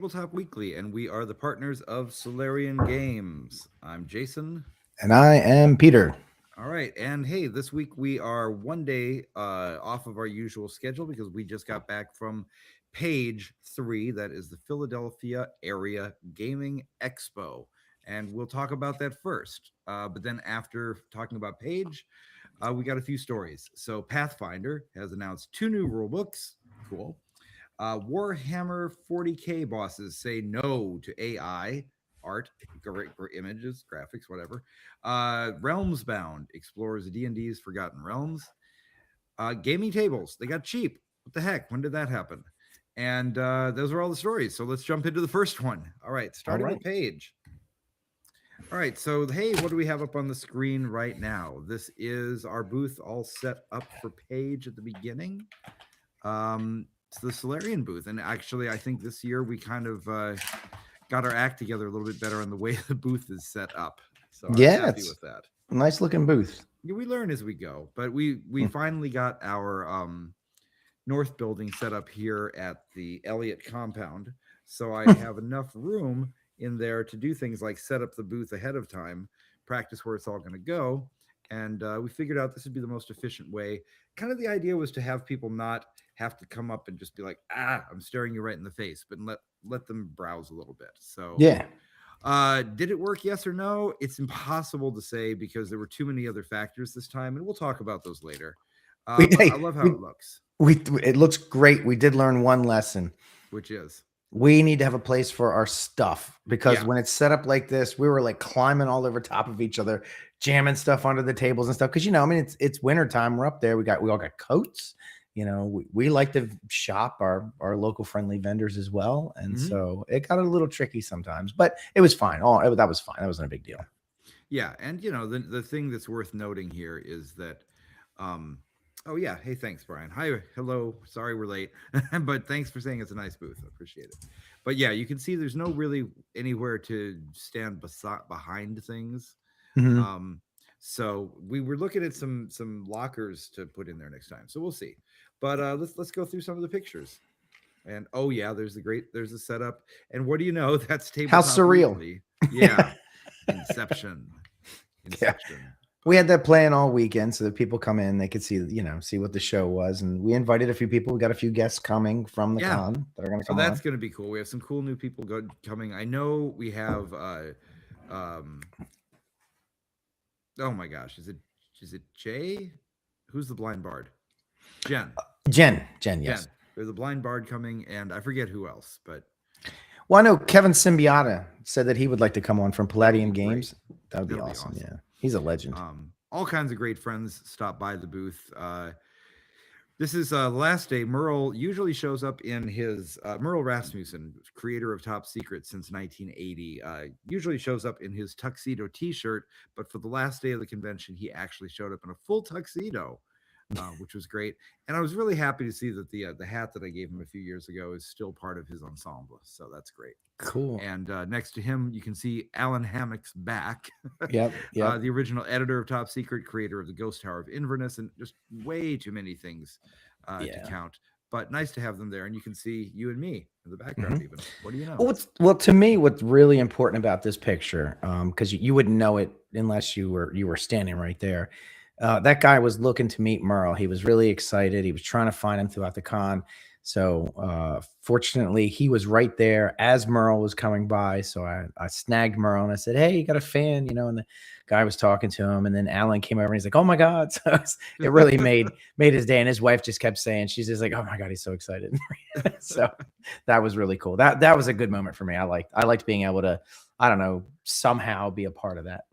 Tabletop Weekly, and we are the partners of Solarian Games. I'm Jason. And I am Peter. All right, and hey, this week we are one day off of our usual schedule because we just got back from Page 3, that is the Philadelphia Area Gaming Expo. And we'll talk about that first. But then after talking about Page, we got a few stories. So Pathfinder has announced two new rule books. Cool. Warhammer 40K bosses say no to AI art, images, graphics, whatever. Realms Bound explores D&D's Forgotten Realms. Gaming tables, they got cheap. What the heck? When did that happen? And those are all the stories. So let's jump into the first one. All right, starting with Page. All right, so hey, what do we have up on the screen right now? This is our booth all set up for Page at the beginning. It's the Solarian booth, and actually, I think this year we kind of got our act together a little bit better on the way the booth is set up. So I'm happy with that. Nice looking booth. Yeah, we learn as we go, but we finally got our north building set up here at the Elliott compound, so I have enough room in there to do things like set up the booth ahead of time, practice where it's all going to go, and we figured out this would be the most efficient way. Kind of the idea was to have people not have to come up and just be like, I'm staring you right in the face, but let them browse a little bit. So yeah. Did it work? Yes or no? It's impossible to say because there were too many other factors this time, and we'll talk about those later. But I love how it looks. It looks great. We did learn one lesson, which is we need to have a place for our stuff because when it's set up like this, we were like climbing all over top of each other, jamming stuff onto the tables and stuff. Because I mean, it's winter time. We're up there. We all got coats. We like to shop our local friendly vendors as well, and so it got a little tricky sometimes, but it was fine. That was fine. That wasn't a big deal. Yeah, and the thing that's worth noting here is that oh yeah, hey, thanks, Brian. Hi, hello. Sorry we're late, but thanks for saying it's a nice booth. I appreciate it. But yeah, you can see there's no really anywhere to stand behind things. So we were looking at some lockers to put in there next time. So we'll see. But let's go through some of the pictures. And oh yeah, there's the setup. And what do you know? That's tabletop. How surreal. Weekly. Yeah. Inception. Yeah. We had that playing all weekend so that people come in, they could see what the show was. And we invited a few people. We got a few guests coming from the con that are going to come. So that's going to be cool. We have some cool new people coming. I know we have oh my gosh, is it Jay? Who's the blind bard? Jen, yes. There's a blind bard coming, and I forget who else, but I know Kevin Symbiota said that he would like to come on from Palladium Games. That would be awesome. Yeah, he's a legend. All kinds of great friends stop by the booth. This is the last day. Merle usually shows up in his Merle Rasmussen, creator of Top Secret since 1980, usually shows up in his tuxedo T-shirt. But for the last day of the convention, he actually showed up in a full tuxedo, which was great. And I was really happy to see that the hat that I gave him a few years ago is still part of his ensemble. So that's great. Cool. And next to him, you can see Alan Hammock's back. Yep. The original editor of Top Secret, creator of the Ghost Tower of Inverness, and just way too many things to count. But nice to have them there. And you can see you and me in the background even. What do you know? Well, to me, what's really important about this picture, because you wouldn't know it unless you were standing right there. That guy was looking to meet Merle. He was really excited. He was trying to find him throughout the con. So fortunately, he was right there as Merle was coming by. So I snagged Merle and I said, "Hey, you got a fan?" And the guy was talking to him. And then Alan came over and he's like, "Oh my God!" So it really made his day. And his wife just kept saying, she's just like, "Oh my God, he's so excited." So that was really cool. That was a good moment for me. I liked being able to, I don't know, somehow be a part of that.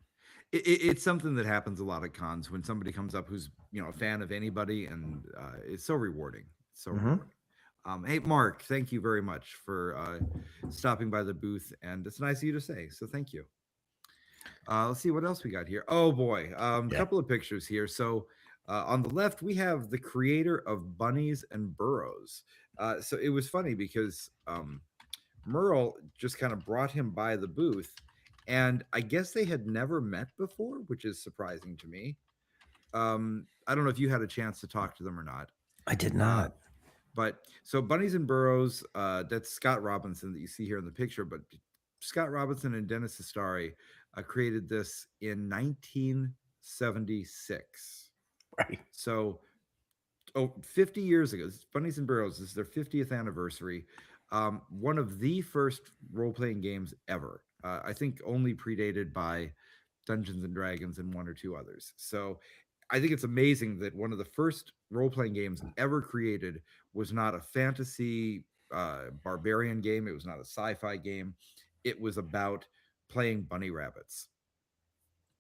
It's something that happens a lot at cons when somebody comes up who's a fan of anybody, and it's so rewarding. Rewarding. Hey, Mark, thank you very much for stopping by the booth, and it's nice of you to say. So thank you. Let's see what else we got here. Oh boy, a couple of pictures here. So on the left, we have the creator of Bunnies and Burrows. So it was funny because Merle just kind of brought him by the booth. And I guess they had never met before, which is surprising to me. I don't know if you had a chance to talk to them or not. I did not. But so Bunnies and Burrows, that's Scott Robinson that you see here in the picture. But Scott Robinson and Dennis Astari created this in 1976. Right. So 50 years ago, Bunnies and Burrows, this is their 50th anniversary. One of the first role-playing games ever. I think only predated by Dungeons and Dragons and one or two others. So I think it's amazing that one of the first role-playing games ever created was not a fantasy barbarian game. It was not a sci-fi game. It was about playing bunny rabbits.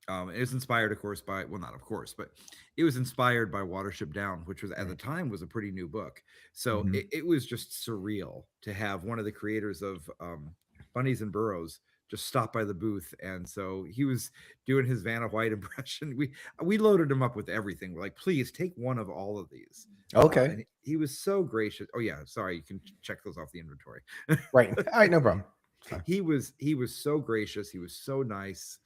It was inspired, of course, by, well, not of course, but it was inspired by Watership Down, which was at the time was a pretty new book. So it was just surreal to have one of the creators of Bunnies and Burrows just stop by the booth. And so he was doing his Vanna White impression. We loaded him up with everything. We're like, please take one of all of these. Okay. And he was so gracious. Oh yeah, sorry, you can check those off the inventory. Right. All right, no problem. He was so gracious. He was so nice.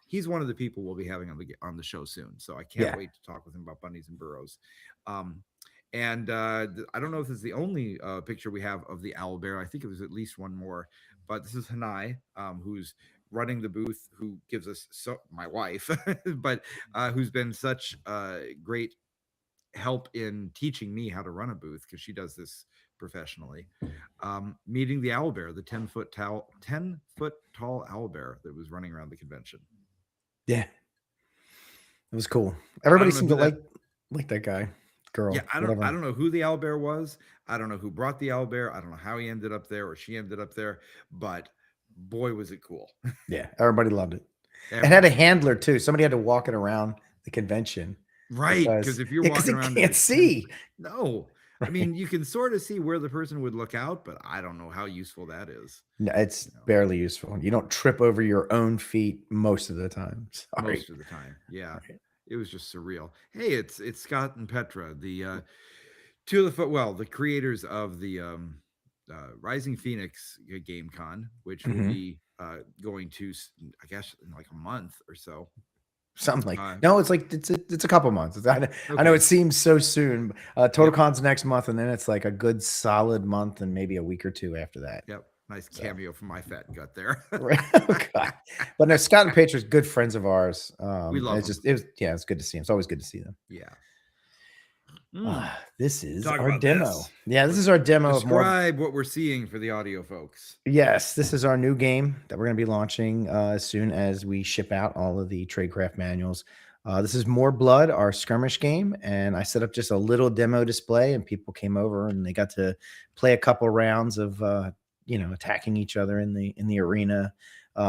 He's one of the people we'll be having on the show soon, so I can't wait to talk with him about Bunnies and Burrows. And I don't know if this is the only picture we have of the owl bear. I think it was at least one more, but this is Hanai, who's running the booth, who gives us my wife, but who's been such great help in teaching me how to run a booth because she does this professionally. Meeting the owl bear, the 10-foot tall owl bear that was running around the convention. Yeah, it was cool. Everybody seemed to like that guy, girl. Yeah, I don't know who the owl bear was. I don't know who brought the owl bear. I don't know how he ended up there or she ended up there, but boy, was it cool. Yeah, everybody loved it. It had a handler too. Somebody had to walk it around the convention. Right, because if you're walking around, you can't see. No, right. I mean, you can sort of see where the person would look out, but I don't know how useful that is. No, it's barely useful. You don't trip over your own feet most of the time. Sorry. Most of the time, yeah. Right. It was just surreal. Hey, it's Scott and Petra, the the creators of the Rising Phoenix Game Con, which will be going to, I guess, in like a month or so. Something like no, it's like it's a couple months. I know it seems so soon. TotalCon's next month, and then it's like a good solid month and maybe a week or two after that. Yep, nice cameo from my fat gut there. Right. Oh, God. But no, Scott and Petra's good friends of ours. We love them. It's good to see them. It's always good to see them. Yeah. This is our demo. Yeah, this is our demo. Describe what we're seeing for the audio folks. Yes, this is our new game that we're going to be launching as soon as we ship out all of the Tradecraft manuals. This is More Blood, our skirmish game, and I set up just a little demo display, and people came over and they got to play a couple rounds of attacking each other in the arena.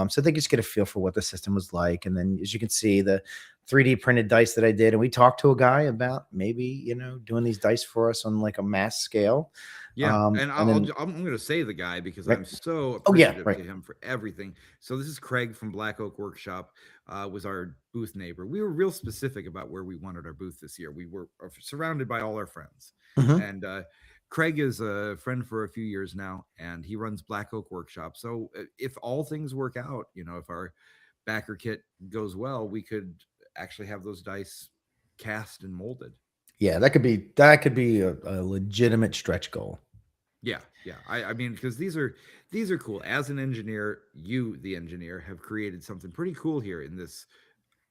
So they just get a feel for what the system was like. And then, as you can see, the 3D printed dice that I did, and we talked to a guy about maybe doing these dice for us on like a mass scale. Yeah, I'm going to say the guy because I'm so appreciative to him for everything. So this is Craig from Black Oak Workshop, was our booth neighbor. We were real specific about where we wanted our booth this year. We were surrounded by all our friends, and Craig is a friend for a few years now, and he runs Black Oak Workshop. So if all things work out, if our backer kit goes well, we could actually have those dice cast and molded. Yeah, that could be a legitimate stretch goal. Yeah. I mean, because these are cool. As an engineer, the engineer, have created something pretty cool here in this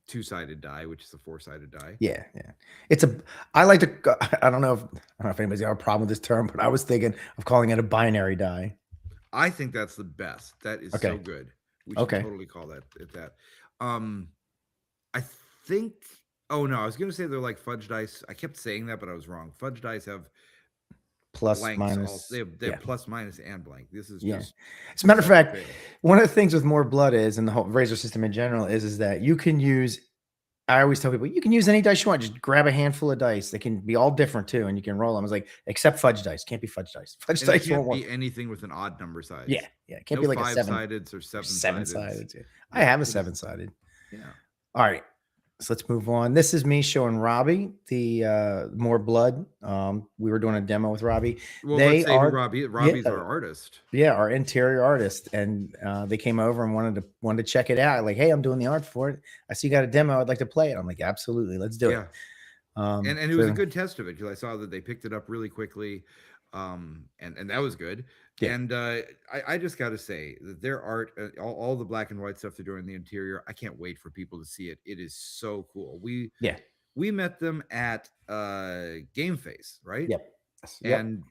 2-sided die, which is a 4-sided die. Yeah. I don't know if anybody's got a problem with this term, but I was thinking of calling it a binary die. I think that's the best. That is so good. We should totally call that. I think. Oh no, I was going to say they're like fudge dice. I kept saying that, but I was wrong. Fudge dice have plus minus. They have plus, minus, and blank. This is just. As a matter of fact, one of the things with More Blood and the whole Razor system in general is that you can use. I always tell people you can use any dice you want. Just grab a handful of dice. They can be all different too, and you can roll them. I was like, except fudge dice. Can't be fudge dice. Fudge dice can't be anything with an odd number size. Yeah. It can't be like a 5-sided or 7-sided. I have a 7-sided. Yeah. All right. So let's move on. This is me showing Robbie the More Blood. We were doing a demo with Robbie. Well, let's say Robbie's our artist. Yeah, our interior artist, and they came over and wanted to check it out. Like, hey, I'm doing the art for it. I see you got a demo. I'd like to play it. I'm like, absolutely, let's do it. And it was a good test of it because I saw that they picked it up really quickly. and that was good. Yeah. And I just got to say that their art, all the black and white stuff they're doing in the interior, I can't wait for people to see it. It is so cool. Yeah. We met them at Game Face, right? Yep. Yep. And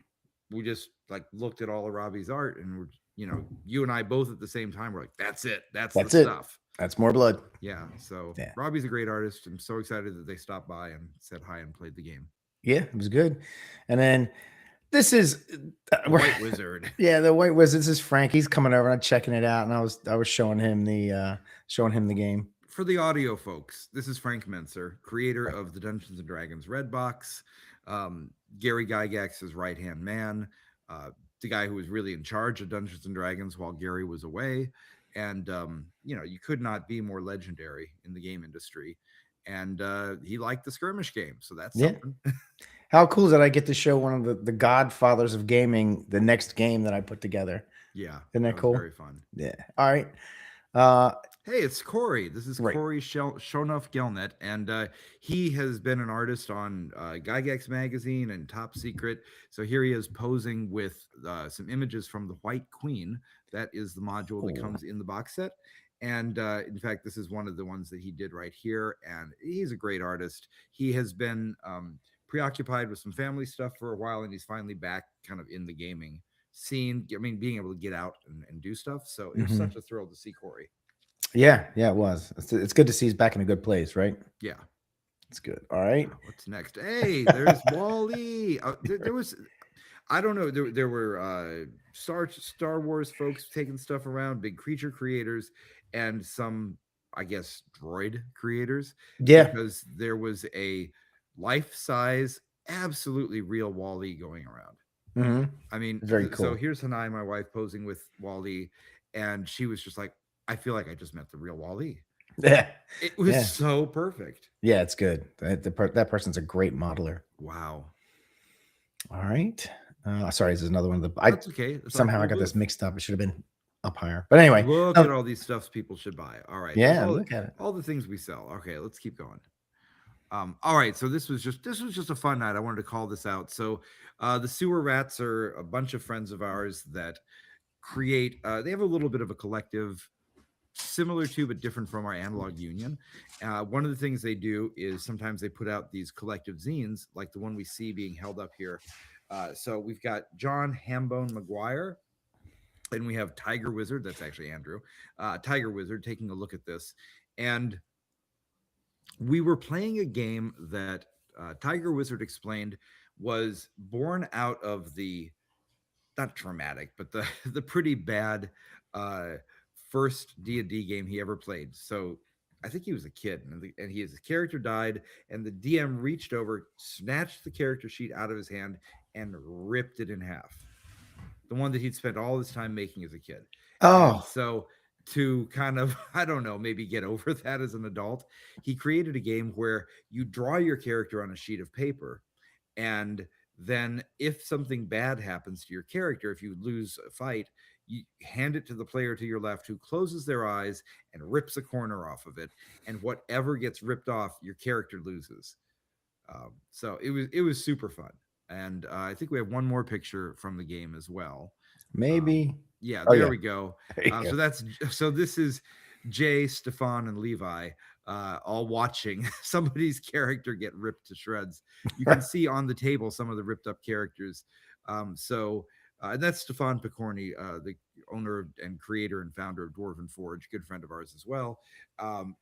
we just like looked at all of Robbie's art, and we're, you know, you and I both at the same time were like, that's it, that's the That's it. stuff. That's more blood. Yeah. So Yeah. Robbie's a great artist. I'm so excited that they stopped by and said hi and played the game. Yeah, it was good. And then this is The White Wizard. Yeah, the White Wizard. This is Frank. He's coming over and checking it out, and I was showing him the game. For the audio folks, this is Frank Menser, creator Right. of the Dungeons and Dragons Red Box, Gary Gygax's right hand man, the guy who was really in charge of Dungeons and Dragons while Gary was away. And, you know, you could not be more legendary in the game industry. And he liked the skirmish game. So that's Yeah. something. How cool is that I get to show one of the godfathers of gaming the next game that I put together? Yeah. Isn't that was cool? very fun. Yeah. All right. Uh, Hey, it's Corey. This is Right. Corey Shonuff Gelnet, and he has been an artist on Gygax magazine and Top Secret. So here he is posing with some images from the White Queen. That is the module that Cool. comes in the box set. And in fact, this is one of the ones that he did right here. And he's a great artist. He has been preoccupied with some family stuff for a while, and he's finally back kind of in the gaming scene. I mean, being able to get out and do stuff. So it was such a thrill to see Corey. Yeah, it was. It's good to see he's back in a good place, right? Yeah. It's good. All right. What's next? Hey, there's Wally. There was, I don't know. There were Star Wars folks taking stuff around, big creature creators, and some, I guess, droid creators. Yeah. Because there was a life-size, absolutely real Wally going around. Mm-hmm. I mean, Very So cool. here's Hanai, my wife, posing with Wally, and she was just like, I feel like I just met the real Wally. Yeah. It was Yeah. so perfect. Yeah, it's good. That person's a great modeler. Wow. All right. Sorry, this is another one of the. That's okay. That's our Somehow I cool got this booth. mixed up. It should have been up higher. But anyway, Look at all these stuffs people should buy. All right. yeah, all, look at it. all the things we sell. Okay, let's keep going. All right. So this was just a fun night. I wanted to call this out. So the Sewer Rats are a bunch of friends of ours that create. They have a little bit of a collective, similar to but different from our Analog Union. One of the things they do is sometimes they put out these collective zines, like the one we see being held up here. So we've got John Hambone McGuire, and we have Tiger Wizard. That's actually Andrew. Tiger Wizard taking a look at this, and we were playing a game that Tiger Wizard explained was born out of the, not traumatic, but the pretty bad first D&D game he ever played. So I think he was a kid, and his character died, and the DM reached over, snatched the character sheet out of his hand, and ripped it in half. The one that he'd spent all his time making as a kid. Oh, And so to kind of, I don't know, maybe get over that as an adult, he created a game where you draw your character on a sheet of paper, and then if something bad happens to your character, if you lose a fight, you hand it to the player to your left, who closes their eyes and rips a corner off of it, and whatever gets ripped off, your character loses. So it was super fun, and I think we have one more picture from the game as well. maybe. Yeah, Oh, there yeah. we go. There you go. So this is Jay, Stefan, and Levi all watching somebody's character get ripped to shreds. You can see on the table some of the ripped up characters. And that's Stefan Picorni, the owner and creator and founder of Dwarven Forge, good friend of ours as well.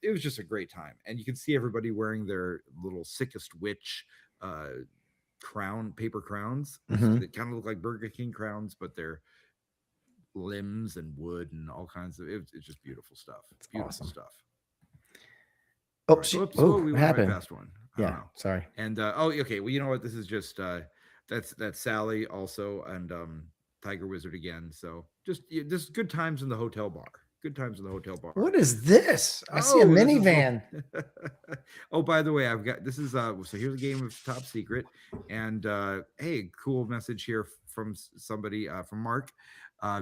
It was just a great time, and you can see everybody wearing their little sickest witch paper crowns Mhm. that kind of look like Burger King crowns, but they're limbs and wood and all kinds of it's just beautiful stuff. Beautiful awesome. stuff. Oh, Right. shit. Oops, Oh, we what went happened? right past one. I don't Yeah, know. sorry. And okay, well, you know what? This is just that's Sally also, and Tiger Wizard again. So just good times in the hotel bar. Good times in the hotel bar. What is this? I see a Oh, this is minivan. Oh, by the way, I've got this is so here's a game of Top Secret, and hey, cool message here from somebody from Mark.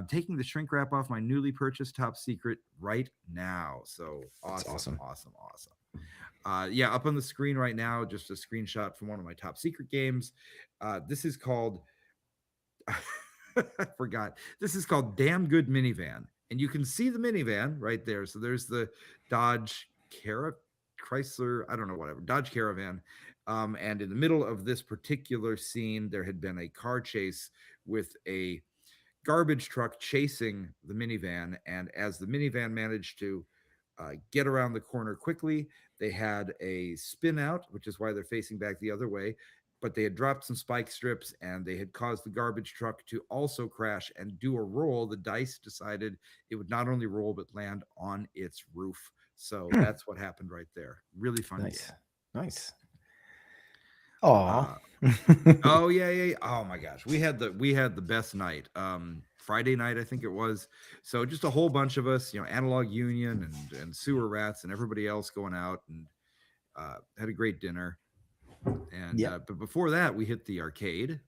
Taking the shrink wrap off my newly purchased Top Secret right now. So awesome. Yeah, up on the screen right now, just a screenshot from one of my Top Secret games. This is called I forgot. This is called Damn Good Minivan, and you can see the minivan right there. So there's the Dodge Chrysler, I don't know, whatever, Dodge Caravan. And in the middle of this particular scene, there had been a car chase with a garbage truck chasing the minivan. And as the minivan managed to get around the corner quickly, they had a spin out, which is why they're facing back the other way. But they had dropped some spike strips and they had caused the garbage truck to also crash and do a roll. The dice decided it would not only roll, but land on its roof. So Hmm. that's what happened right there. Really fun Nice. game. Nice. Aw. Oh yeah. Oh my gosh, we had the best night. Friday night, I think it was. So just a whole bunch of us, Analog Union and Sewer Rats and everybody else going out and had a great dinner. And Yep. but before that, we hit the arcade.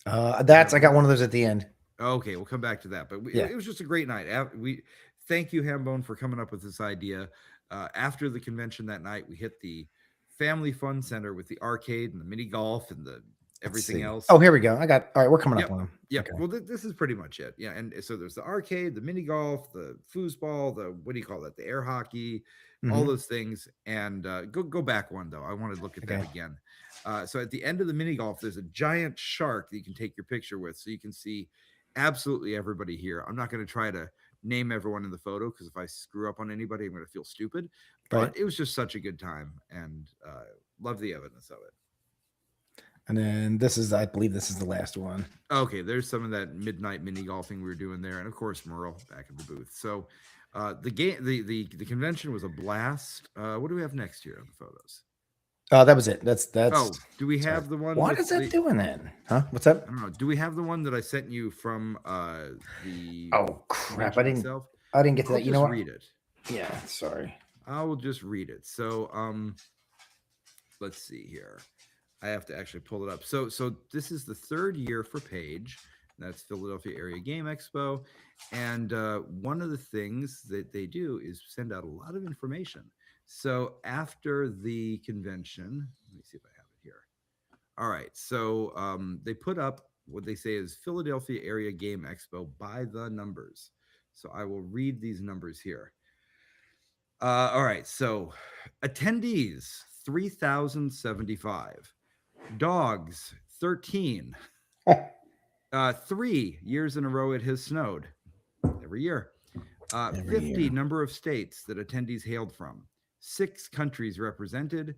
I got one of those at the end. Okay, we'll come back to that. But Yeah. it was just a great night. We thank you, Hambone, for coming up with this idea. After the convention that night, we hit the Family Fun Center with the arcade and the mini golf and the everything else. Oh, here we go. All right, we're coming Yep. up on them. Yep. Okay. Well, this is pretty much it. Yeah. And so there's the arcade, the mini golf, the foosball, the what do you call that? The air hockey, all Mhm. those things. And go back one though. I want to look at that Okay. again. So at the end of the mini golf, there's a giant shark that you can take your picture with, so you can see absolutely everybody here. I'm not going to try to name everyone in the photo because if I screw up on anybody, I'm going to feel stupid. But Right. it was just such a good time, and love the evidence of it. And then I believe this is the last one. Okay, there's some of that midnight mini golfing we were doing there, and of course Merle back at the booth. So the game, the convention was a blast. What do we have next here on the photos? Oh, that was it. That's. Oh, do we sorry. have the one? Why with is that the, doing that? Huh? What's up? I don't know. Do we have the one that I sent you from the? Oh crap! convention itself? I didn't get to I'll that. You just know what? read it. Yeah. Sorry. I will just read it. So let's see here. I have to actually pull it up. So this is the third year for Page. That's Philadelphia Area Game Expo. And one of the things that they do is send out a lot of information. So after the convention, let me see if I have it here. All right. So they put up what they say is Philadelphia Area Game Expo by the numbers. So I will read these numbers here. All right. So attendees, 3,075. Dogs, 13. 3 years in a row it has snowed every year. 50 number of states that attendees hailed from. 6 countries represented.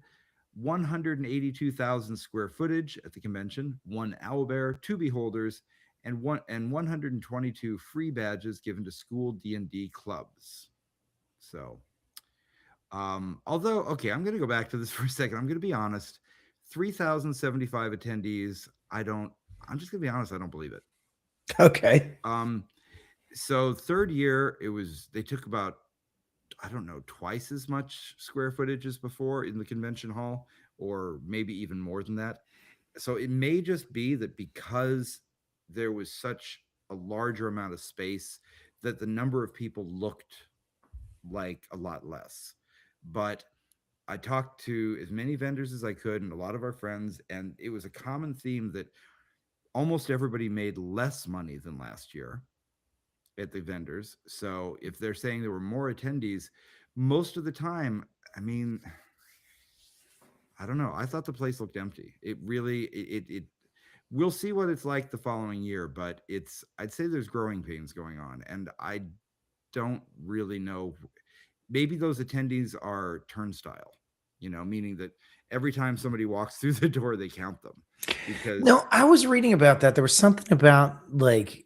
182,000 square footage at the convention. 1 owlbear, 2 beholders, and 122 free badges given to school D&D clubs. So, although, okay, I'm going to go back to this for a second. I'm going to be honest. 3,075 attendees. I'm just gonna be honest, I don't believe it. Okay. So third year, they took about, I don't know, twice as much square footage as before in the convention hall, or maybe even more than that. So it may just be that because there was such a larger amount of space that the number of people looked like a lot less. But I talked to as many vendors as I could and a lot of our friends, and it was a common theme that almost everybody made less money than last year at the vendors. So if they're saying there were more attendees, most of the time, I mean, I don't know. I thought the place looked empty. It really, it we'll see what it's like the following year, but I'd say there's growing pains going on, and I don't really know. Maybe those attendees are turnstile, meaning that every time somebody walks through the door, they count them. Because No, I was reading about that. There was something about like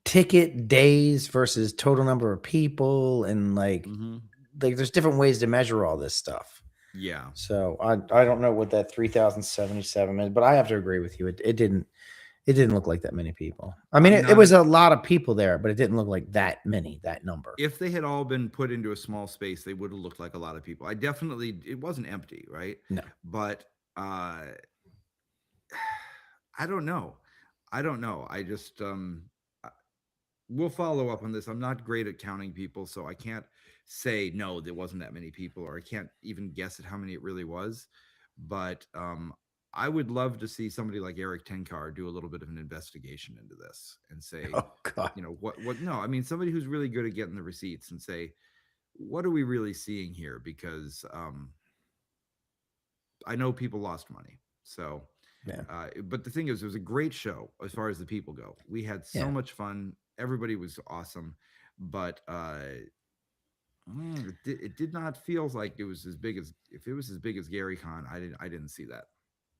ticket days versus total number of people, and like there's different ways to measure all this stuff. Yeah. So I don't know what that 3,077 is, but I have to agree with you. It didn't look like that many people. I mean, it was a lot of people there, but it didn't look like that number. If they had all been put into a small space, they would have looked like a lot of people. It wasn't empty, right? No. But I don't know. I just we'll follow up on this. I'm not great at counting people, so I can't say no, there wasn't that many people, or I can't even guess at how many it really was. But I would love to see somebody like Eric Tenkar do a little bit of an investigation into this and say, Oh God. what no, I mean somebody who's really good at getting the receipts and say, what are we really seeing here? Because I know people lost money. So Yeah. but the thing is, it was a great show as far as the people go. We had so Yeah. much fun. Everybody was awesome, but it did not feel like it was as big as if it was as big as Gary Con. I didn't see that,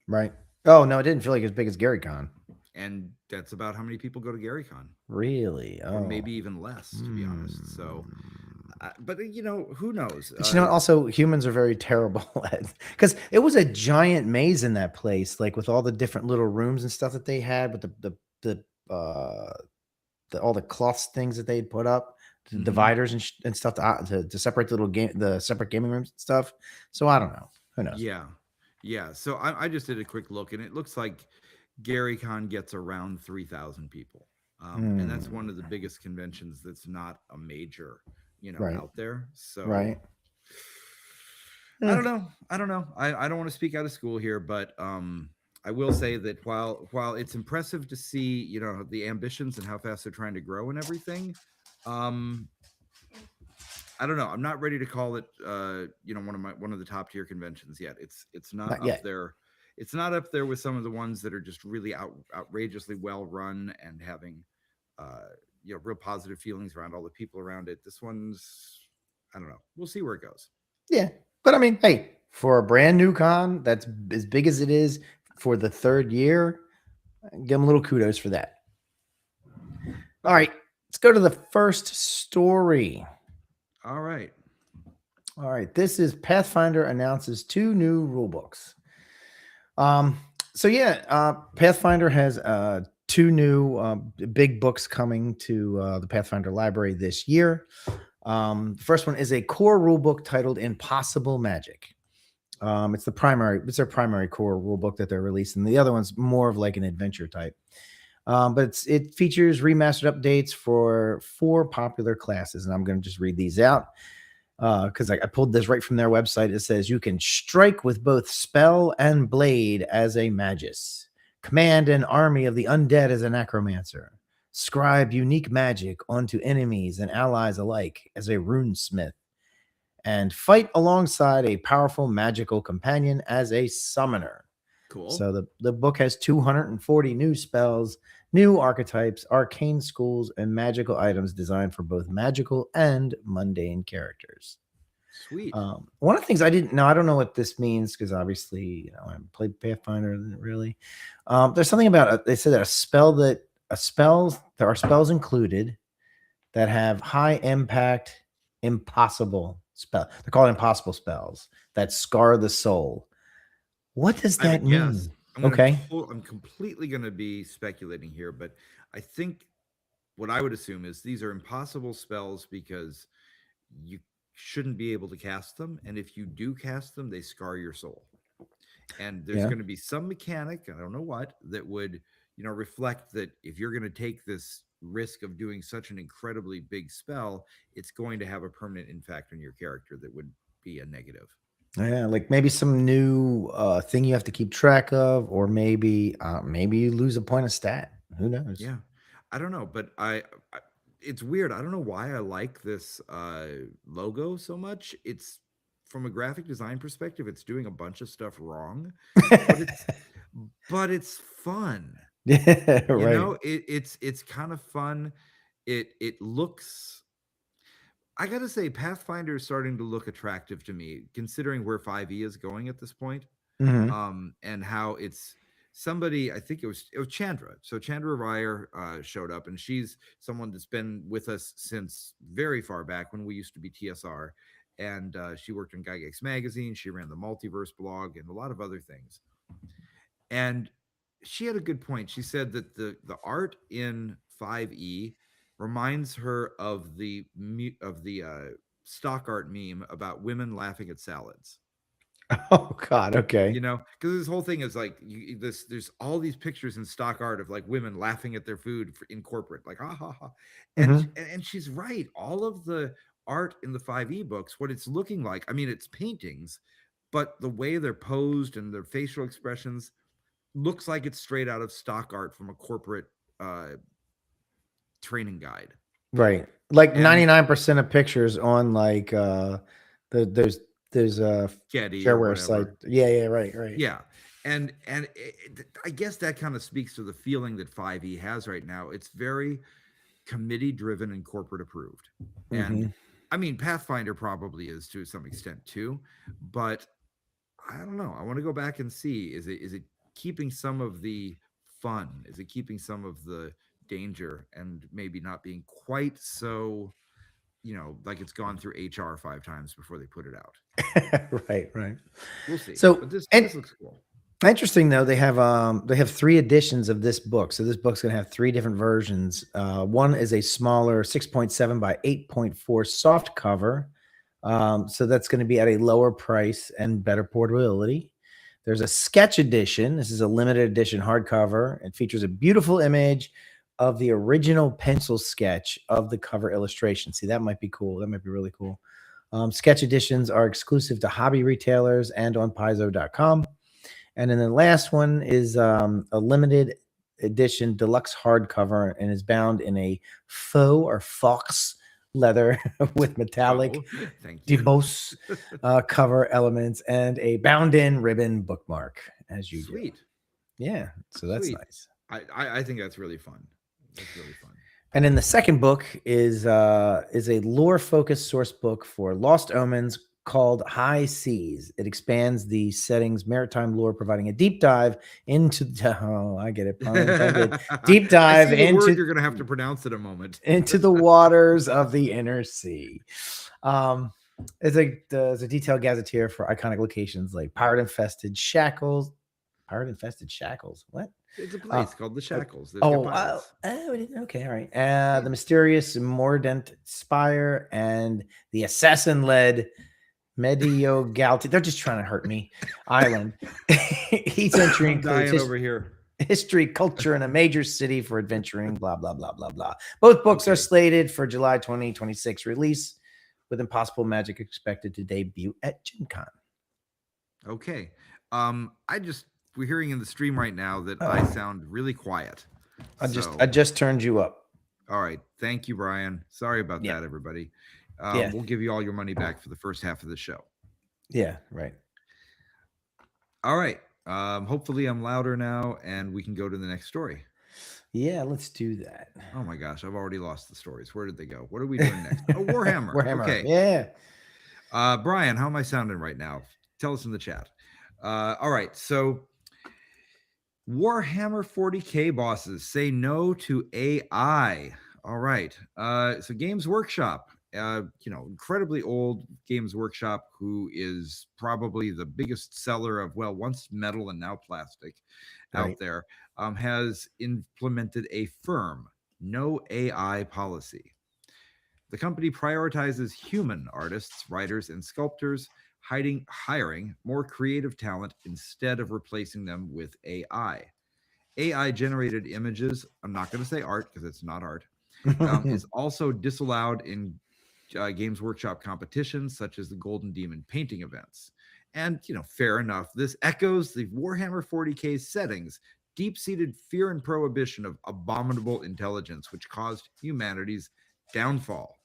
Right. Oh no, it didn't feel like as big as Gary Con. and that's about how many people go to Gary Con, Really? or Oh. maybe even less, to be honest. So, Hmm. but who knows? But also humans are very terrible at, because it was a giant maze in that place, like with all the different little rooms and stuff that they had with all the cloths things that they'd put up, the Mhm. dividers and stuff to separate the the separate gaming rooms and stuff. So I don't know. Who knows? Yeah, yeah. So I just did a quick look, and it looks like Gary Con gets around 3,000 people, and that's one of the Hmm. biggest conventions that's not a major, Right. out there. So Right. I Eh, don't know. I don't know. I don't want to speak out of school here, but I will say that while it's impressive to see, the ambitions and how fast they're trying to grow and everything, um, I don't know. I'm not ready to call it, one of the top tier conventions yet. It's not not up yet. there. It's not up there with some of the ones that are just really outrageously well run and having, real positive feelings around all the people around it. This one's, I don't know. We'll see where it goes. Yeah. But I mean, hey, for a brand new con that's as big as it is for the third year, give them a little kudos for that. All Okay. right, let's go to the first story. All right. All right, this is Pathfinder announces 2 new rule books. Um, so yeah, Pathfinder has 2 new big books coming to the Pathfinder library this year. The first one is a core rule book titled Impossible Magic. It's their primary core rule book that they're releasing. The other one's more of like an adventure type. But it features remastered updates for 4 popular classes, and I'm going to just read these out because I pulled this right from their website. It says you can strike with both spell and blade as a magus, command an army of the undead as a necromancer, scribe unique magic onto enemies and allies alike as a runesmith, and fight alongside a powerful magical companion as a summoner. Cool. So the book has 240 new spells, new archetypes, arcane schools, and magical items designed for both magical and mundane characters. Sweet. One of the things I didn't know, I don't know what this means because obviously, I haven't played Pathfinder really. There's something about they said that there are spells included that have high impact, impossible spell. They're called impossible spells that scar the soul. What does I have a that guess. mean? Okay. I'm completely gonna be speculating here, but I think what I would assume is these are impossible spells because you shouldn't be able to cast them, and if you do cast them, they scar your soul. And there's Yeah. going to be some mechanic, I don't know what, that would, reflect that if you're going to take this risk of doing such an incredibly big spell, it's going to have a permanent impact on your character that would be a negative. Yeah, like maybe some new thing you have to keep track of, or maybe you lose a point of stat. Who knows? Yeah. I don't know, but I it's weird. I don't know why I like this logo so much. It's from a graphic design perspective, it's doing a bunch of stuff wrong, but it's fun. Yeah, right. It's kind of fun. It looks, I gotta say, Pathfinder is starting to look attractive to me, considering where 5e is going at this point. Hmm. And how it's somebody, I think it was Chandra. So Chandra Ryer showed up, and she's someone that's been with us since very far back when we used to be TSR. And she worked in Gygax magazine. She ran the multiverse blog and a lot of other things. And she had a good point. She said that the art in 5e reminds her of the stock art meme about women laughing at salads. Oh God. Okay. Because this whole thing is like there's all these pictures in stock art of like women laughing at their food in corporate, like ha ha ha, Hmm. and she's right. All of the art in the 5e books, what it's looking like, I mean, it's paintings, but the way they're posed and their facial expressions looks like it's straight out of stock art from a corporate uh, training guide. Right. Like And 99% of pictures on like the there's a Getty or shareware site. whatever. Yeah, right, right. Yeah. And I guess that kind of speaks to the feeling that 5e has right now. It's very committee driven and corporate approved. And Mhm. I mean, Pathfinder probably is to some extent too, but I don't know. I want to go back and see, is it keeping some of the fun? Is it keeping some of the danger and maybe not being quite so, like it's gone through HR 5 times before they put it out? Right, right. We'll see. So, But this and this looks cool. interesting though, they have 3 editions of this book. So this book's going to have 3 different versions. One is a smaller 6.7 by 8.4 soft cover. So that's going to be at a lower price and better portability. There's a sketch edition. This is a limited edition hardcover. It features a beautiful image of the original pencil sketch of the cover illustration. See, that might be cool. That might be really cool. Sketch editions are exclusive to hobby retailers and on Paizo.com. And then the last one is a limited edition deluxe hardcover and is bound in a faux or fox leather with metallic Oh, thank you. deboss cover elements and a bound in ribbon bookmark as you do. Sweet. Yeah. So that's Sweet. nice. I think that's really fun. That's really fun. And then the second book is a lore focused source book for Lost Omens called High Seas. It expands the setting's maritime lore, providing a deep dive into I get it, pun intended. Deep dive I see the word into you're gonna have to pronounce in a moment. into the waters of the inner sea. There's a detailed gazetteer for iconic locations like pirate infested shackles. What? It's a place called the Shackles. There's Oh, got pirates. Okay, all right. The mysterious Mordant Spire and the assassin-led Mediogalti. They're just trying to hurt me. Island. Each entry I'm includes dying over here. history, culture, and a major city for adventuring. Blah blah blah blah blah. Both books are Okay. slated for July 2026 release, with Impossible Magic expected to debut at Gen Con. Okay. We're hearing in the stream right now that I sound really quiet. I just turned you up. All right. Thank you, Brian. Sorry about Yeah. that, everybody. Yeah. We'll give you all your money back for the first half of the show. Yeah, right. All right. Hopefully I'm louder now and we can go to the next story. Yeah, let's do that. Oh my gosh, I've already lost the stories. Where did they go? What are we doing next? Oh, Warhammer. Warhammer. Okay. Yeah. Brian, how am I sounding right now? Tell us in the chat. All right. So Warhammer 40K bosses say no to AI. All right. So Games Workshop, incredibly old Games Workshop, who is probably the biggest seller of, once metal and now plastic Right. out there, has implemented a firm no AI policy. The company prioritizes human artists, writers, and sculptors, hiring more creative talent instead of replacing them with AI. AI generated images, I'm not going to say art because it's not art, is also disallowed in Games Workshop competitions such as the Golden Demon painting events. And, fair enough, this echoes the Warhammer 40K settings, deep-seated fear and prohibition of abominable intelligence, which caused humanity's downfall.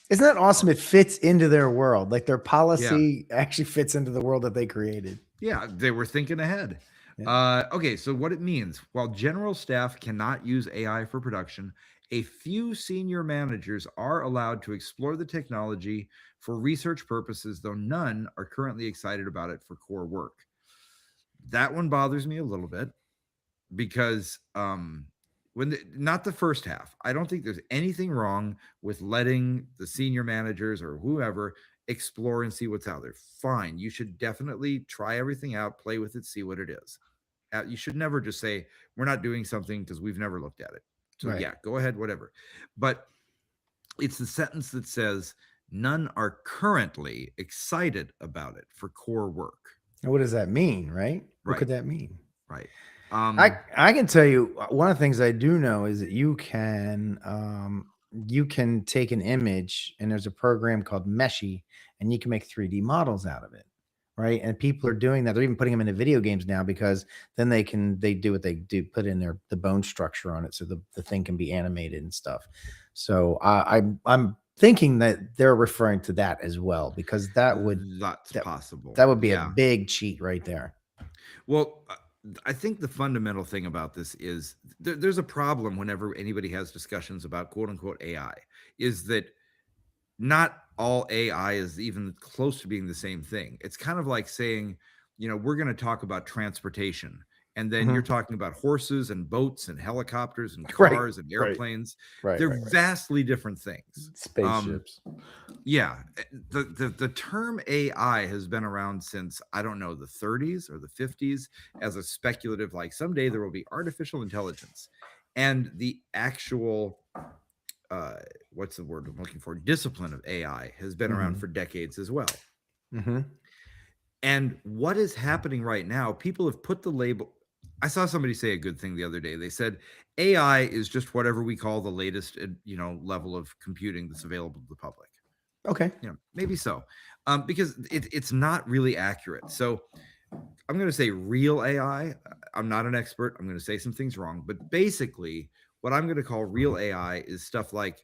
Isn't that awesome? It fits into their world. Like their policy actually fits into the world that they created. Yeah, they were thinking ahead. Yeah. Okay, so what it means, while general staff cannot use AI for production, a few senior managers are allowed to explore the technology for research purposes, though none are currently excited about it for core work. That one bothers me a little bit because not the first half. I don't think there's anything wrong with letting the senior managers or whoever explore and see what's out there. Fine. You should definitely try everything out, play with it, see what it is. You should never just say, we're not doing something because we've never looked at it. So Right. yeah, go ahead, whatever. But it's the sentence that says, none are currently excited about it for core work. And what does that mean, right? What Right. could that mean? Right. I can tell you one of the things I do know is that you can take an image and there's a program called Meshi and you can make 3D models out of it, right? And people are doing that. They're even putting them into video games now because then they do what they do, put in the bone structure on it so the thing can be animated and stuff. So I'm thinking that they're referring to that as well, because That's that possible. that would be a Yeah. big cheat right there. Well, I think the fundamental thing about this is there's a problem whenever anybody has discussions about quote unquote AI, is that not all AI is even close to being the same thing. It's kind of like saying, we're going to talk about transportation. And then you're Mhm. talking about horses and boats and helicopters and Right, cars and right, airplanes. right, They're right, right. vastly different things. Spaceships. Yeah, the term AI has been around since, I don't know, the 30s or the 50s, as a speculative, like someday there will be artificial intelligence, and the actual what's the word I'm looking for? Discipline of AI has been around Mhm. for decades as well. Mhm. And what is happening right now? People have put the label. I saw somebody say a good thing the other day. They said AI is just whatever we call the latest, level of computing that's available to the public. Okay. Maybe so, because it's not really accurate. So I'm going to say real AI. I'm not an expert. I'm going to say some things wrong, but basically, what I'm going to call real AI is stuff like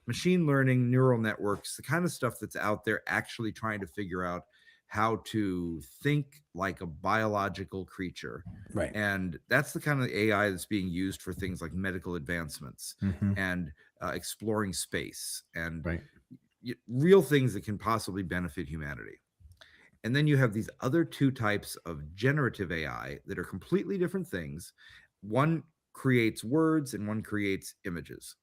machine learning, neural networks, the kind of stuff that's out there actually trying to figure out how to think like a biological creature. Right. And that's the kind of AI that's being used for things like medical advancements Mhm. and exploring space and Right. real things that can possibly benefit humanity. And then you have these other two types of generative AI that are completely different things. One creates words and one creates images.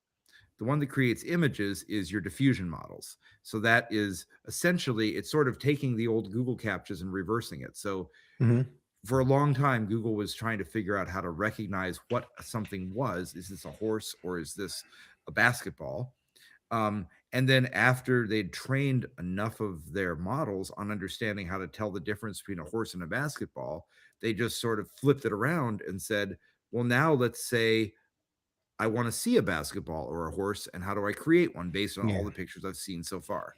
The one that creates images is your diffusion models. So that is essentially, it's sort of taking the old Google CAPTCHAs and reversing it. So Mhm. for a long time, Google was trying to figure out how to recognize what something was. Is this a horse or is this a basketball? And then after they'd trained enough of their models on understanding how to tell the difference between a horse and a basketball, they just sort of flipped it around and said, well, now let's say I want to see a basketball or a horse, and how do I create one based on all Yeah. the pictures I've seen so far?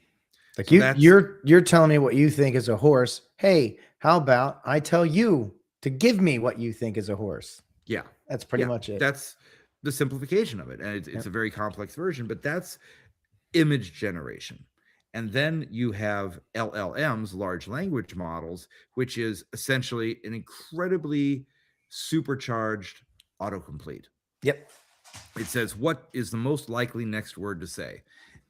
Like So that's, you're telling me what you think is a horse. Hey, how about I tell you to give me what you think is a horse? yeah, That's pretty yeah, much it. that's the simplification of it. And it's Yep. a very complex version, but that's image generation. And then you have LLMs, large language models, which is essentially an incredibly supercharged autocomplete. Yep. It says, what is the most likely next word to say?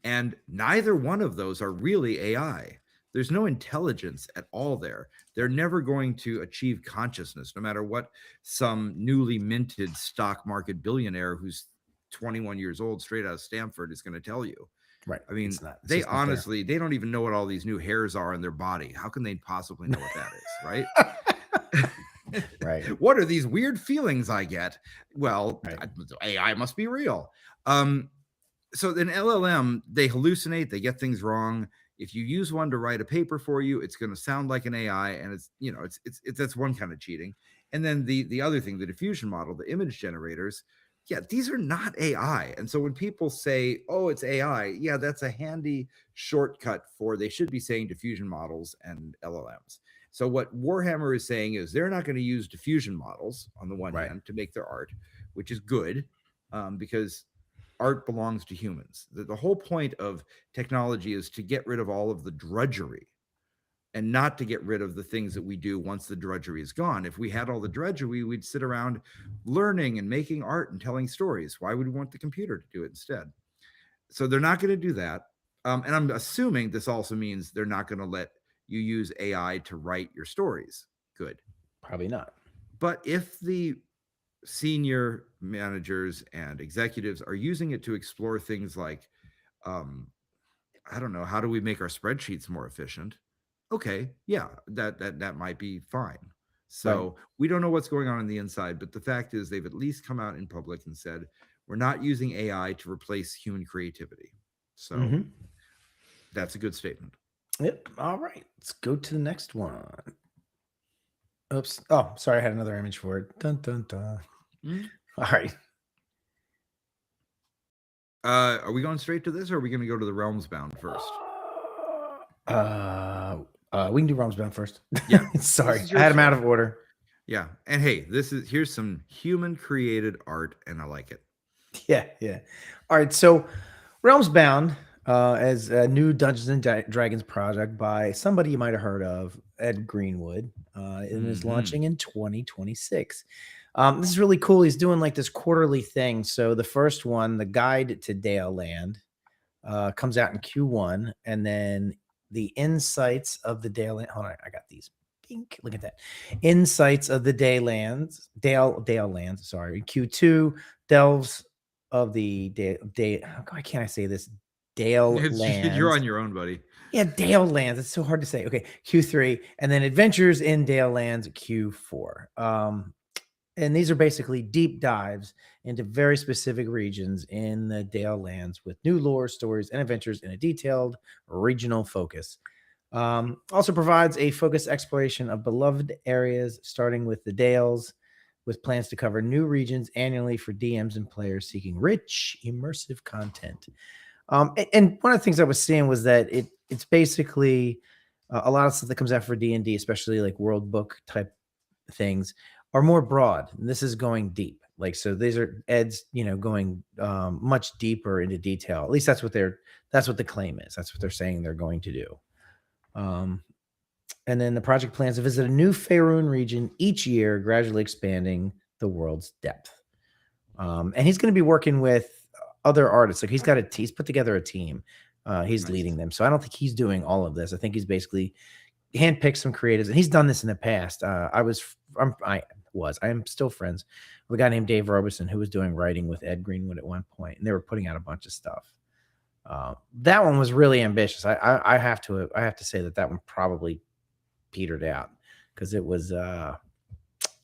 And neither one of those are really AI. There's no intelligence at all there. They're never going to achieve consciousness, no matter what some newly minted stock market billionaire who's 21 years old, straight out of Stanford, is going to tell you. Right. I mean, It's not. It's they just not there. honestly, they don't even know what all these new hairs are in their body. How can they possibly know what that is, right? Right. What are these weird feelings I get? Well, Right. AI must be real. So in LLM, they hallucinate, they get things wrong. If you use one to write a paper for you, it's going to sound like an AI, and it's that's one kind of cheating. And then the other thing, the diffusion model, the image generators, yeah, these are not AI. And so when people say, "Oh, it's AI," yeah, that's a handy shortcut for, they should be saying diffusion models and LLMs. So what Warhammer is saying is they're not going to use diffusion models on the one Right. hand to make their art, which is good, because art belongs to humans. The whole point of technology is to get rid of all of the drudgery and not to get rid of the things that we do once the drudgery is gone. If we had all the drudgery, we'd sit around learning and making art and telling stories. Why would we want the computer to do it instead? So they're not going to do that. And I'm assuming this also means they're not going to let you use AI to write your stories. Good. Probably not. But if the senior managers and executives are using it to explore things like, um, I don't know, how do we make our spreadsheets more efficient? Okay, yeah, that might be fine. Right. So we don't know what's going on the inside, but the fact is they've at least come out in public and said we're not using AI to replace human creativity. So Mm-hmm. that's a good statement. Yep. All right. Let's go to the next one. Oops. Oh, sorry. I had another image for it. Dun dun dun. Mm. All right. Are we going straight to this, or are we going to go to the Realms Bound first? We can do Realms Bound first. Yeah, this Sorry, is I your had them out show. of order. Yeah, and hey, here's some human created art, and I like it. Yeah, yeah. All right, so Realms Bound as a new Dungeons and Dragons project by somebody you might have heard of, Ed Greenwood, and is Hmm. launching in 2026. This is really cool. He's doing like this quarterly thing. So the first one, the Guide to Dale Land, comes out in Q1, and then the Insights of the Dale. Hold on, I got these. Pink. Look at that. Insights of the Dale Lands. Sorry, Q2 delves of the Day. Why can't I say this? Dale You're Lands. on your own, buddy. Yeah, Dale Lands. It's so hard to say. Okay, Q3, and then Adventures in Dale Lands Q4. And these are basically deep dives into very specific regions in the Dale Lands with new lore, stories, and adventures in a detailed regional focus. Also provides a focused exploration of beloved areas, starting with the Dales, with plans to cover new regions annually for DMs and players seeking rich, immersive content. And one of the things I was seeing was that it's basically a lot of stuff that comes out for D&D, especially like world book type things, are more broad. And this is going deep. Like, so these are Ed's, going much deeper into detail. At least that's what the claim is. That's what they're saying they're going to do. Um, and then the project plans to visit a new Faerun region each year, gradually expanding the world's depth. And he's going to be working with other artists. Like he's put together a team. He's Nice. leading them. So I don't think he's doing all of this. I think he's basically handpicked some creatives, and he's done this in the past. I am still friends with a guy named Dave Robeson who was doing writing with Ed Greenwood at one point, and they were putting out a bunch of stuff. That one was really ambitious. I have to say that one probably petered out because it was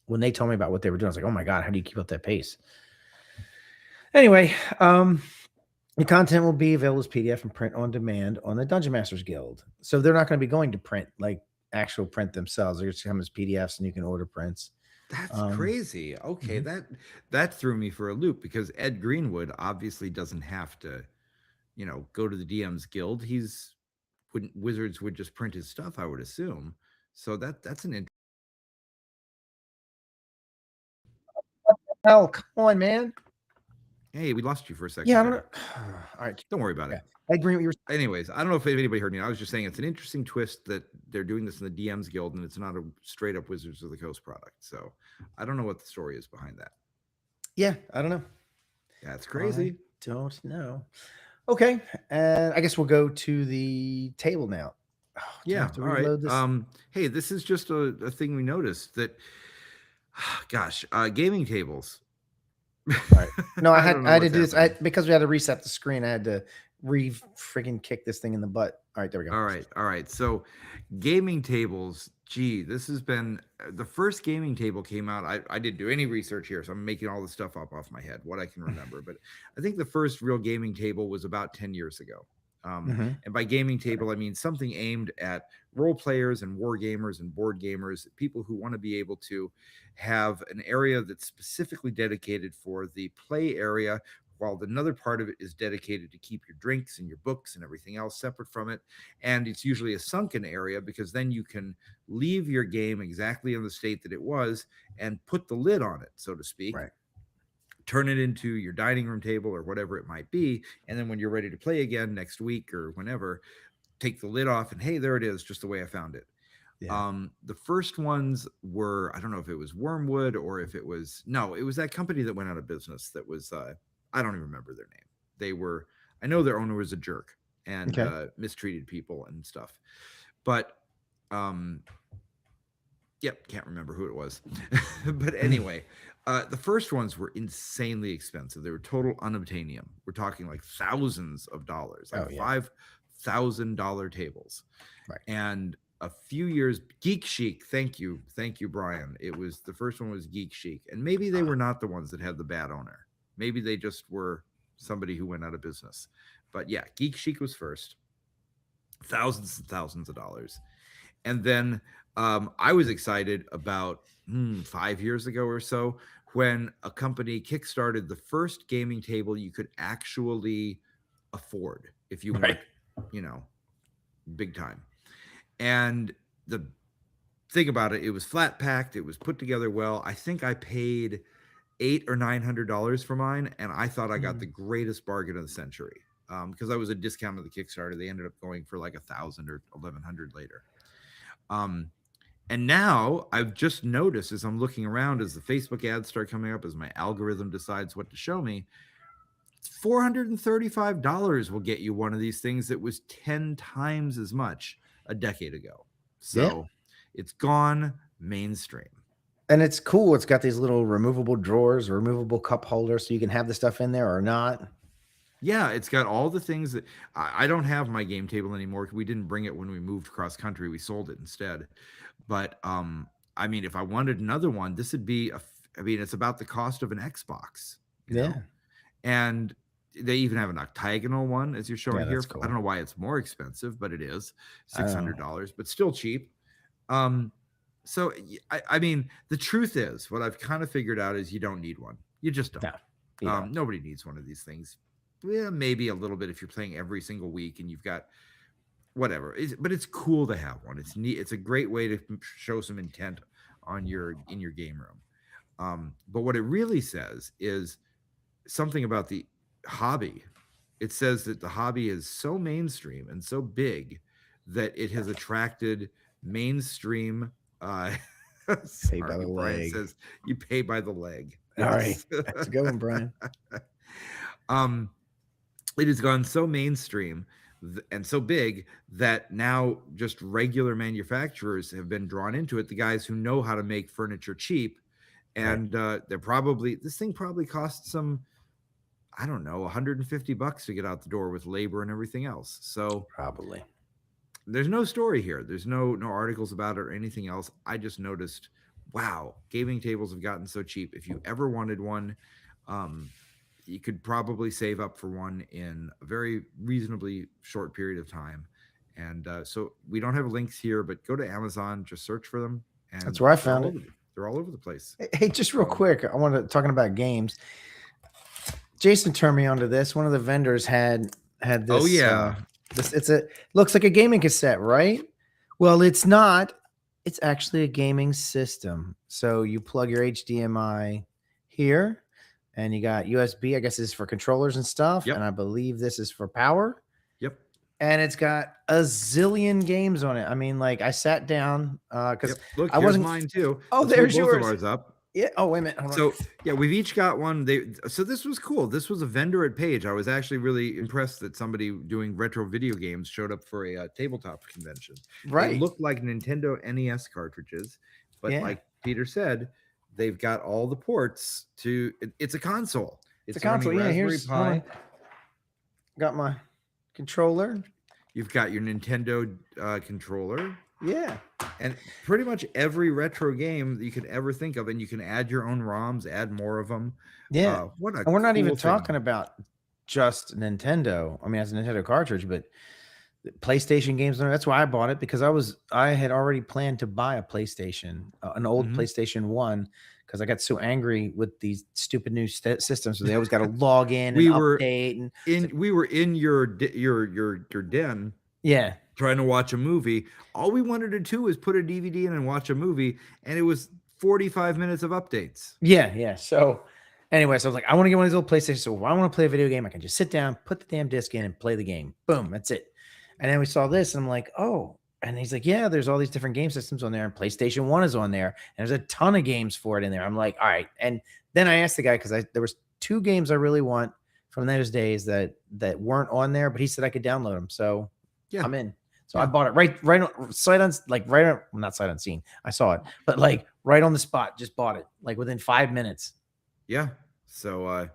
when they told me about what they were doing, I was like, oh my god, how do you keep up that pace? Anyway, the content will be available as PDF and print on demand on the Dungeon Masters Guild. So they're not going to be going to print, like actual print themselves. They're just come as PDFs, and you can order prints. That's Um, crazy. Okay, mhm. that threw me for a loop because Ed Greenwood obviously doesn't have to, go to the DM's guild. He's wouldn't Wizards would just print his stuff, I would assume. So that's an Hell, come on, man. hey, we lost you for a second Yeah, I don't know. there. All right. Don't worry about Yeah. it. I agree with you. Anyways, I don't know if anybody heard me. I was just saying it's an interesting twist that they're doing this in the DM's guild and it's not a straight up Wizards of the Coast product. So I don't know what the story is behind that. Yeah, I don't know. That's I crazy. don't know. Okay, and I guess we'll go to the table now. Oh, do I Yeah. have to All right. reload this? Hey, this is just a thing we noticed that gosh, gaming tables. All right. No, I don't I know had to what's do this happening. because we had to reset the screen. I had to freaking kick this thing in the butt. All right, there we go. All right, all right. So, gaming tables. Gee, this has been the first gaming table came out. I didn't do any research here, so I'm making all this stuff up off my head, what I can remember. But I think the first real gaming table was about 10 years ago. Mm-hmm. And by gaming table, I mean something aimed at role players and war gamers and board gamers, people who want to be able to have an area that's specifically dedicated for the play area, while another part of it is dedicated to keep your drinks and your books and everything else separate from it. And it's usually a sunken area because then you can leave your game exactly in the state that it was and put the lid on it, so to speak. Right. Turn it into your dining room table or whatever it might be. And then when you're ready to play again next week or whenever, take the lid off and hey, there it is, just the way I found it. Yeah. The first ones were, I don't know if it was Wormwood or if it was, no, it was that company that went out of business that was, I don't even remember their name. They were, I know their owner was a jerk and Okay. mistreated people and stuff. But, yep, can't remember who it was. But anyway, the first ones were insanely expensive. They were total unobtainium. We're talking like thousands of dollars, like Oh yeah. $5,000 tables. Right. And a few years, Geek Chic. Thank you, Brian. It was the first one was Geek Chic, and maybe they were not the ones that had the bad owner. Maybe they just were somebody who went out of business. But yeah, Geek Chic was first, thousands and thousands of dollars, and then I was excited about 5 years ago or so when a company kickstarted the first gaming table you could actually afford if you weren't, Right. you know, big time. And the thing about it, it was flat packed. It was put together well. I think I paid $800 or $900 for mine, and I thought I got the greatest bargain of the century because I was a discount of the Kickstarter. They ended up going for like 1,000 or 1,100 later. And now I've just noticed as I'm looking around, as the Facebook ads start coming up, as my algorithm decides what to show me, $435 will get you one of these things that was 10 times as much a decade ago. So it's gone mainstream. And it's cool. It's got these little removable drawers, removable cup holders, so you can have the stuff in there or not. Yeah, it's got all the things that I don't have my game table anymore. We didn't bring it when we moved cross country. We sold it instead. But I mean, if I wanted another one, this would be it's about the cost of an Xbox. You know? And they even have an octagonal one, as you're showing here. Cool. I don't know why it's more expensive, but it is $600, but still cheap. So I mean, the truth is, what I've kind of figured out is you don't need one. You just don't. No, nobody needs one of these things. Yeah, maybe a little bit if you're playing every single week and you've got whatever. But it's cool to have one. It's neat. It's a great way to show some intent in your game room. But what it really says is something about the hobby. It says that the hobby is so mainstream and so big that it has attracted mainstream. Pay by the leg. Says you pay by the leg. All right, that's a good one, Brian. It has gone so mainstream and so big that now just regular manufacturers have been drawn into it. The guys who know how to make furniture cheap, and this thing probably costs some, I don't know, $150 to get out the door with labor and everything else. So probably there's no story here. There's no articles about it or anything else. I just noticed, wow, gaming tables have gotten so cheap. If you ever wanted one, you could probably save up for one in a very reasonably short period of time. And so we don't have links here, but go to Amazon, just search for them. And that's where I found it. They're all over the place. Hey, just real quick, I want to talking about games. Jason turned me onto this. One of the vendors had this. Oh yeah. Looks like a gaming cassette, right? Well, it's not. It's actually a gaming system. So you plug your HDMI here. And you got USB, I guess this is for controllers and stuff. Yep. And I believe this is for power. Yep. And it's got a zillion games on it. I mean, like I sat down because look, I wasn't mine too. Oh, there's yours. Both of ours up. Yeah. Oh, wait a minute. Hold on. Yeah, we've each got one. So this was cool. This was a vendor at Page. I was actually really impressed that somebody doing retro video games showed up for a tabletop convention. Right. It looked like Nintendo NES cartridges, but like Peter said, they've got all the ports to. It's a console. It's a console. Yeah. Here's Pi. Got my controller. You've got your Nintendo controller. Yeah. And pretty much every retro game that you could ever think of, and you can add your own ROMs, add more of them. Yeah. And we're not even talking about just Nintendo. I mean, as a Nintendo cartridge, but PlayStation games. That's why I bought it, because I had already planned to buy a PlayStation, an old PlayStation 1, because I got so angry with these stupid new systems. So they always got to log in and update. We were in your den. Yeah. Trying to watch a movie. All we wanted to do was put a DVD in and watch a movie, and it was 45 minutes of updates. Yeah. So anyway, so I was like, I want to get one of these old PlayStations. So if I want to play a video game, I can just sit down, put the damn disc in, and play the game. Boom, that's it. And then we saw this, and I'm like, oh. And he's like, yeah, there's all these different game systems on there, and PlayStation 1 is on there, and there's a ton of games for it in there. I'm like, all right. And then I asked the guy, because there was 2 games I really want from those days that weren't on there, but he said I could download them. So yeah, I'm in. So I bought it right on sight on, like right on, well, not sight unseen. I saw it, but like right on the spot, just bought it like within 5 minutes. Yeah. So I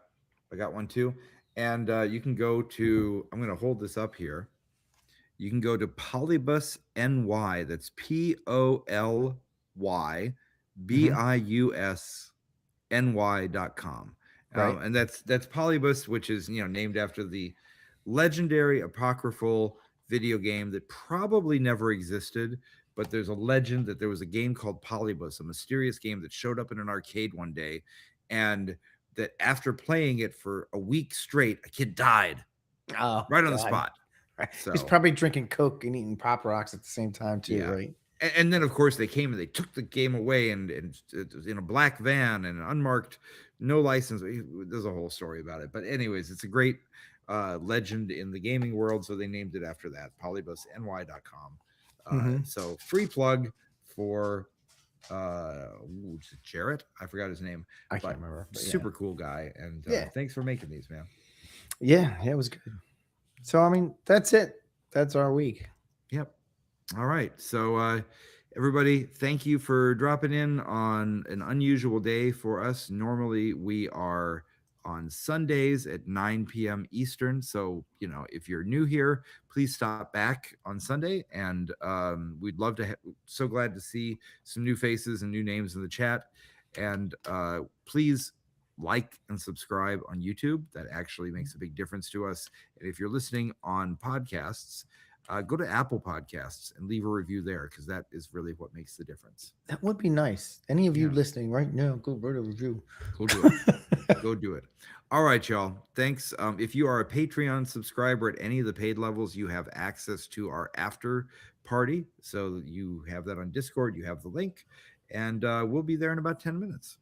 got one too. And you can go to, I'm going to hold this up here. You can go to Polybus NY. That's POLYBIUSNY.com. Right. And that's Polybus, which is, named after the legendary apocryphal video game that probably never existed, but there's a legend that there was a game called Polybus, a mysterious game that showed up in an arcade one day, and that after playing it for a week straight, a kid died right on the spot. He's So probably drinking Coke and eating Pop Rocks at the same time too, yeah. right? And then of course they came and they took the game away and it was in a black van and unmarked, no license. There's a whole story about it. But anyways, it's a great legend in the gaming world. So they named it after that, polybusny.com. Mhm. So free plug for Jarrett. I forgot his name, I but can't remember, but super cool guy. And Yeah. thanks for making these, man. Yeah, it was good. So, I mean, that's it. That's our week. Yep. All right. So, everybody, thank you for dropping in on an unusual day for us. Normally, we are on Sundays at 9 p.m. Eastern. So, if you're new here, please stop back on Sunday. And we'd love to, so glad to see some new faces and new names in the chat. And please like and subscribe on YouTube. That actually makes a big difference to us. And if you're listening on podcasts, go to Apple Podcasts and leave a review there because that is really what makes the difference. That would be nice. Any of you Yeah. listening right now, go write a review. Go do it. Go do it. All right, y'all. Thanks. If you are a Patreon subscriber at any of the paid levels, you have access to our after party. So you have that on Discord. You have the link, and we'll be there in about 10 minutes.